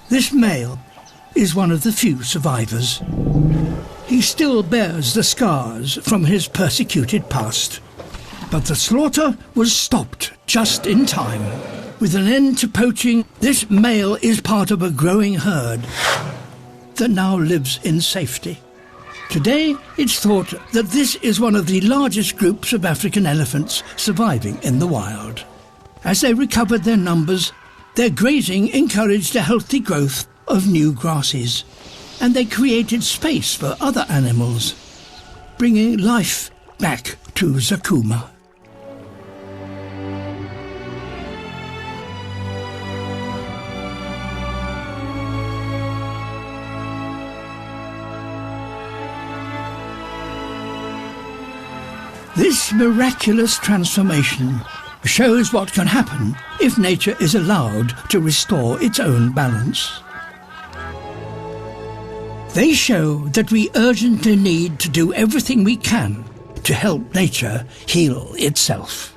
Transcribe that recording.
This male is one of the few survivors. He still bears the scars from his persecuted past. But the slaughter was stopped just in time. With an end to poaching, this male is part of a growing herd that now lives in safety. Today, it's thought that this is one of the largest groups of African elephants surviving in the wild. As they recovered their numbers, their grazing encouraged a healthy growth of new grasses, and they created space for other animals, bringing life back to Zakuma. This miraculous transformation shows what can happen if nature is allowed to restore its own balance. They show that we urgently need to do everything we can to help nature heal itself.